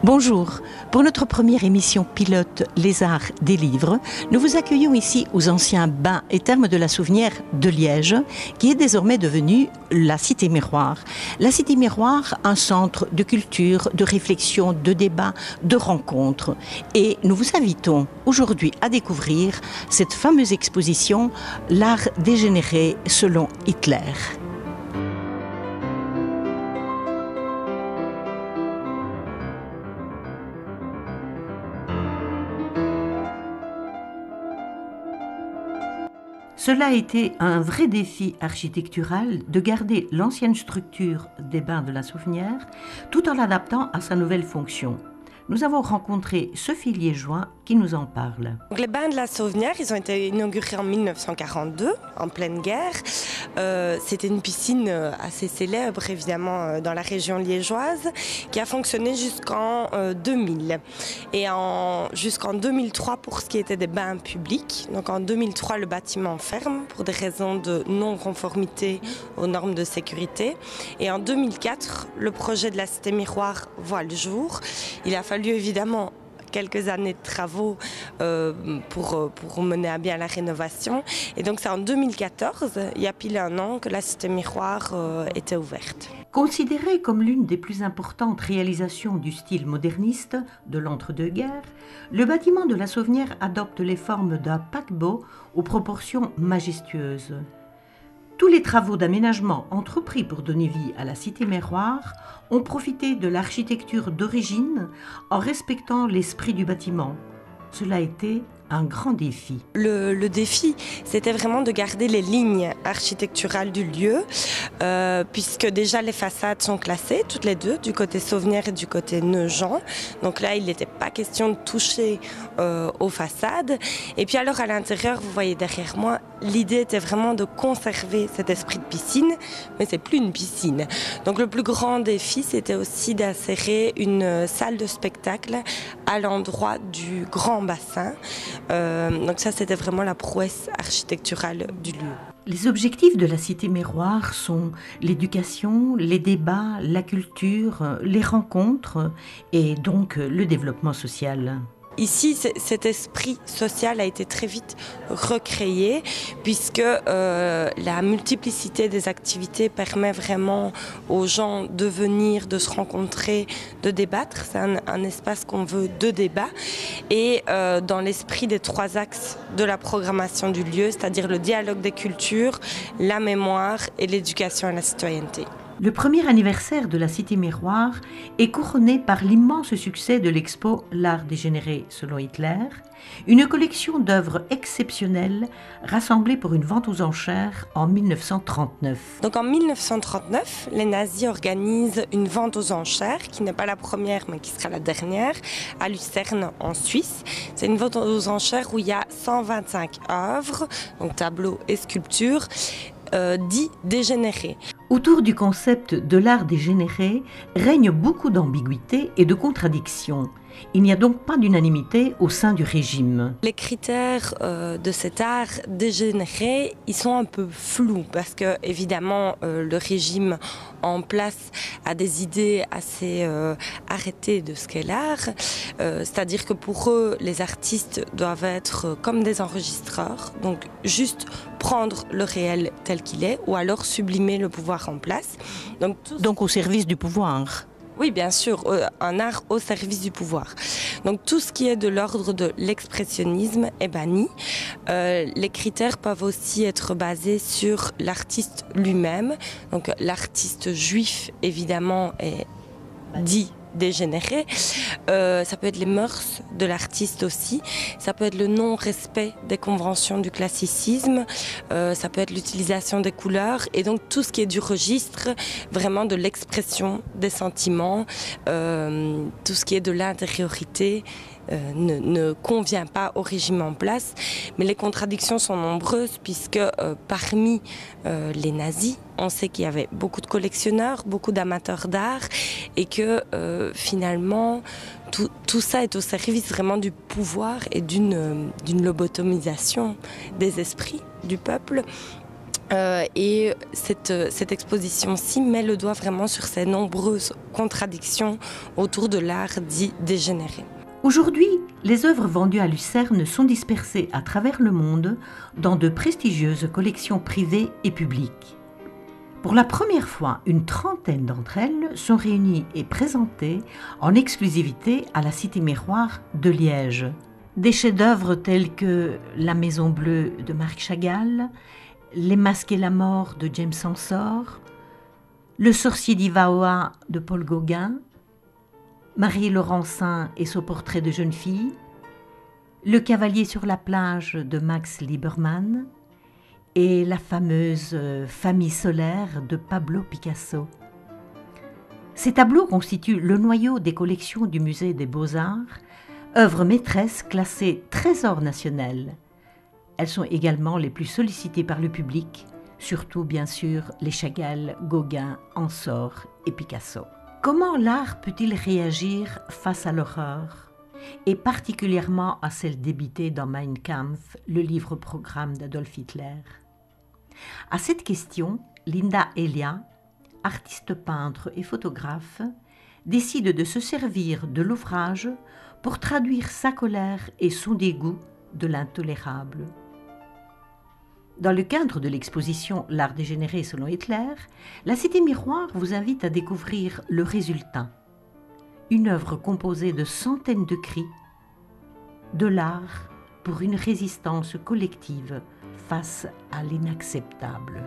Bonjour, pour notre première émission pilote Les Arts des Livres, nous vous accueillons ici aux anciens bains et thermes de la Souvenière de Liège, qui est désormais devenue la Cité Miroir. La Cité Miroir, un centre de culture, de réflexion, de débat, de rencontres. Et nous vous invitons aujourd'hui à découvrir cette fameuse exposition « L'art dégénéré selon Hitler ». Cela a été un vrai défi architectural de garder l'ancienne structure des bains de la Souvenière tout en l'adaptant à sa nouvelle fonction. Nous avons rencontré Sophie Liégeois qui nous en parle. Donc, les bains de la Sauvenière, ils ont été inaugurés en 1942, en pleine guerre. C'était une piscine assez célèbre, évidemment, dans la région liégeoise, qui a fonctionné jusqu'en 2000. Et jusqu'en 2003 pour ce qui était des bains publics. Donc en 2003, le bâtiment ferme pour des raisons de non-conformité aux normes de sécurité. Et en 2004, le projet de la Cité Miroir voit le jour. Il a fallu évidemment quelques années de travaux pour mener à bien la rénovation. Et donc c'est en 2014, il y a pile un an, que la Cité Miroir était ouverte. Considérée comme l'une des plus importantes réalisations du style moderniste de l'entre-deux-guerres, le bâtiment de la Sauvenière adopte les formes d'un paquebot aux proportions majestueuses. Tous les travaux d'aménagement entrepris pour donner vie à la Cité Miroir ont profité de l'architecture d'origine en respectant l'esprit du bâtiment. Cela a été un grand défi. Le défi, c'était vraiment de garder les lignes architecturales du lieu, puisque déjà les façades sont classées, toutes les deux, du côté Sauvenière et du côté Neu-Jean. Donc là, il n'était pas question de toucher aux façades. Et puis alors, à l'intérieur, vous voyez derrière moi, l'idée était vraiment de conserver cet esprit de piscine, mais c'est plus une piscine. Donc le plus grand défi, c'était aussi d'insérer une salle de spectacle à l'endroit du grand bassin. Donc ça, c'était vraiment la prouesse architecturale du lieu. Les objectifs de la Cité Miroir sont l'éducation, les débats, la culture, les rencontres et donc le développement social. Ici, cet esprit social a été très vite recréé puisque la multiplicité des activités permet vraiment aux gens de venir, de se rencontrer, de débattre. C'est un espace qu'on veut de débat et dans l'esprit des trois axes de la programmation du lieu, c'est-à-dire le dialogue des cultures, la mémoire et l'éducation à la citoyenneté. Le premier anniversaire de la Cité Miroir est couronné par l'immense succès de l'expo L'art dégénéré selon Hitler, une collection d'œuvres exceptionnelles rassemblées pour une vente aux enchères en 1939. Donc en 1939, les nazis organisent une vente aux enchères, qui n'est pas la première mais qui sera la dernière, à Lucerne en Suisse. C'est une vente aux enchères où il y a 125 œuvres, donc tableaux et sculptures, dits dégénérés. Autour du concept de l'art dégénéré règne beaucoup d'ambiguïté et de contradictions. Il n'y a donc pas d'unanimité au sein du régime. Les critères de cet art dégénéré, ils sont un peu flous parce que évidemment le régime en place a des idées assez arrêtées de ce qu'est l'art. C'est-à-dire que pour eux, les artistes doivent être comme des enregistreurs, donc juste prendre le réel tel qu'il est ou alors sublimer le pouvoir en place. Donc au service du pouvoir. Oui, bien sûr, un art au service du pouvoir. Donc tout ce qui est de l'ordre de l'expressionnisme est banni. Les critères peuvent aussi être basés sur l'artiste lui-même. Donc l'artiste juif, évidemment, est dit dégénéré. Ça peut être les mœurs de l'artiste aussi. Ça peut être le non-respect des conventions du classicisme. Ça peut être l'utilisation des couleurs. Et donc tout ce qui est du registre, vraiment de l'expression des sentiments, tout ce qui est de l'intériorité, ne convient pas au régime en place. Mais les contradictions sont nombreuses puisque parmi les nazis, on sait qu'il y avait beaucoup de collectionneurs, beaucoup d'amateurs d'art et que finalement tout ça est au service vraiment du pouvoir et d'une lobotomisation des esprits du peuple. Et cette exposition-ci met le doigt vraiment sur ces nombreuses contradictions autour de l'art dit dégénéré. Aujourd'hui, les œuvres vendues à Lucerne sont dispersées à travers le monde dans de prestigieuses collections privées et publiques. Pour la première fois, une trentaine d'entre elles sont réunies et présentées en exclusivité à la Cité Miroir de Liège. Des chefs-d'œuvre tels que La Maison Bleue de Marc Chagall, Les Masques et la Mort de James Ensor, Le Sorcier d'Ivaoa de Paul Gauguin, Marie Laurencin et son portrait de jeune fille, Le Cavalier sur la plage de Max Liebermann et la fameuse Famille solaire de Pablo Picasso. Ces tableaux constituent le noyau des collections du Musée des Beaux-Arts, œuvres maîtresses classées trésor national. Elles sont également les plus sollicitées par le public, surtout bien sûr les Chagall, Gauguin, Ensor et Picasso. Comment l'art peut-il réagir face à l'horreur, et particulièrement à celle débitée dans Mein Kampf, le livre-programme d'Adolf Hitler? À cette question, Linda Elia, artiste peintre et photographe, décide de se servir de l'ouvrage pour traduire sa colère et son dégoût de l'intolérable. Dans le cadre de l'exposition L'art dégénéré selon Hitler, la Cité Miroir vous invite à découvrir le résultat. Une œuvre composée de centaines de cris, de l'art pour une résistance collective face à l'inacceptable.